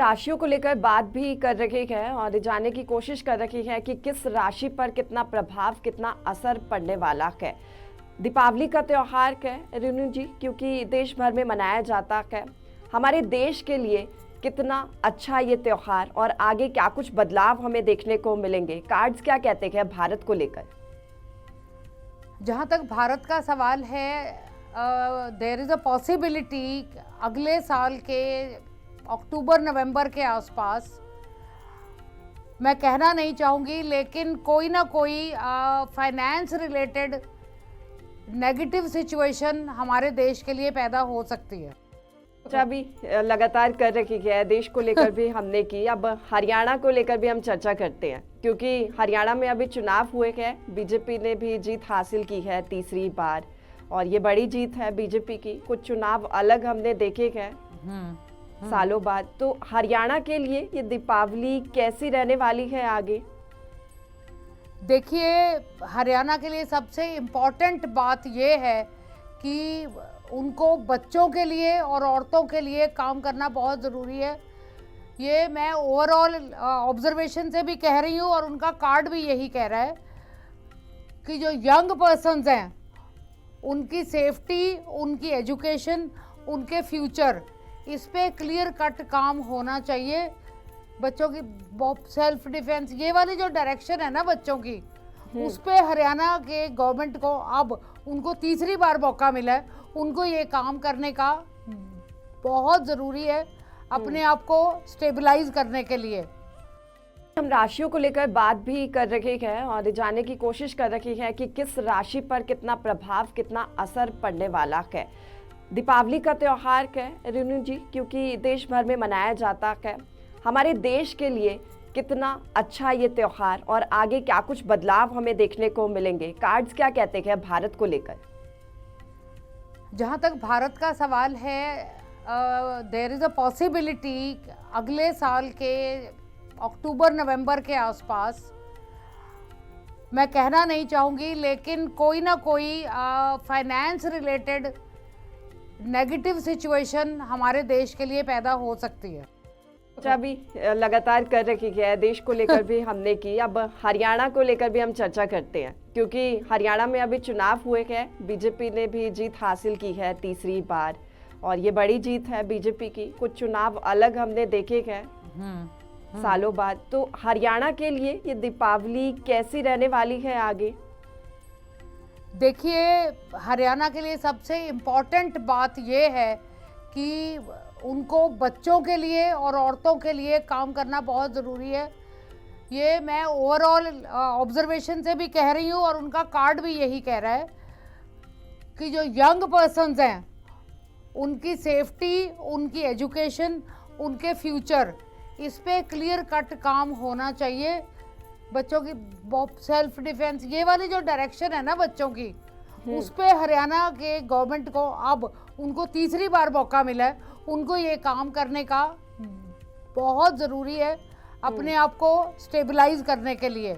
राशियों को लेकर बात भी कर रहे हैं और जानने की कोशिश कर रही है कि किस राशि पर कितना प्रभाव, कितना असर पड़ने वाला है। दीपावली का त्योहार है रेणु जी, क्योंकि देश भर में मनाया जाता है। हमारे देश के लिए कितना अच्छा ये त्योहार और आगे क्या कुछ बदलाव हमें देखने को मिलेंगे, कार्ड्स क्या कहते हैं भारत को लेकर? जहाँ तक भारत का सवाल है, देयर इज़ अ पॉसिबिलिटी अगले साल के अक्टूबर नवंबर के आसपास, मैं कहना नहीं चाहूँगी, लेकिन कोई ना कोई फाइनेंस रिलेटेड नेगेटिव सिचुएशन हमारे देश के लिए पैदा हो सकती है। चर्चा भी लगातार कर रखी है, देश को लेकर भी हमने की। अब हरियाणा को लेकर भी हम चर्चा करते हैं, क्योंकि हरियाणा में अभी चुनाव हुए हैं। बीजेपी ने भी जीत हासिल की है तीसरी बार, और ये बड़ी जीत है बीजेपी की। कुछ चुनाव अलग हमने देखे हैं सालों बाद। तो हरियाणा के लिए ये दीपावली कैसी रहने वाली है आगे? देखिए, हरियाणा के लिए सबसे इम्पॉर्टेंट बात ये है कि उनको बच्चों के लिए और औरतों के लिए काम करना बहुत ज़रूरी है। ये मैं ओवरऑल ऑब्जर्वेशन से भी कह रही हूँ, और उनका कार्ड भी यही कह रहा है कि जो यंग पर्सन्स हैं उनकी सेफ्टी, उनकी एजुकेशन, उनके फ्यूचर, इस पे क्लियर कट काम होना चाहिए। बच्चों की सेल्फ डिफेंस, ये वाली जो डायरेक्शन है ना बच्चों की, उस पे हरियाणा के गवर्नमेंट को अब उनको तीसरी बार मौका मिला है, उनको ये काम करने का बहुत ज़रूरी है अपने आप को स्टेबलाइज करने के लिए। हम राशियों को लेकर बात भी कर रहे हैं और जानने की कोशिश कर रही है कि किस राशि पर कितना प्रभाव, कितना असर पड़ने वाला है। दीपावली का त्योहार है रेणु जी, क्योंकि देश भर में मनाया जाता है। हमारे देश के लिए कितना अच्छा ये त्योहार और आगे क्या कुछ बदलाव हमें देखने को मिलेंगे, कार्ड्स क्या कहते हैं भारत को लेकर? जहाँ तक भारत का सवाल है, देयर इज़ अ पॉसिबिलिटी अगले साल के अक्टूबर नवंबर के आसपास, मैं कहना नहीं चाहूँगी, लेकिन कोई ना कोई फाइनेंस रिलेटेड नेगेटिव सिचुएशन हमारे देश के लिए पैदा हो सकती है। चर्चा भी लगातार कर रखी है, देश को लेकर भी हमने की। अब हरियाणा को लेकर भी हम चर्चा करते हैं, क्योंकि हरियाणा में अभी चुनाव हुए हैं। बीजेपी ने भी जीत हासिल की है तीसरी बार, और ये बड़ी जीत है बीजेपी की। कुछ चुनाव अलग हमने देखे हैं सालों बाद। तो हरियाणा के लिए ये दीपावली कैसी रहने वाली है आगे? देखिए, हरियाणा के लिए सबसे इम्पॉर्टेंट बात ये है कि उनको बच्चों के लिए और औरतों के लिए काम करना बहुत ज़रूरी है। ये मैं ओवरऑल ऑब्जर्वेशन से भी कह रही हूँ, और उनका कार्ड भी यही कह रहा है कि जो यंग पर्सन्स हैं उनकी सेफ्टी, उनकी एजुकेशन, उनके फ्यूचर, इस पे क्लियर कट काम होना चाहिए। बच्चों की सेल्फ डिफेंस, ये वाली जो डायरेक्शन है ना बच्चों की, उस पे हरियाणा के गवर्नमेंट को अब उनको तीसरी बार मौका मिला है, उनको ये काम करने का बहुत ज़रूरी है अपने आप को स्टेबलाइज करने के लिए।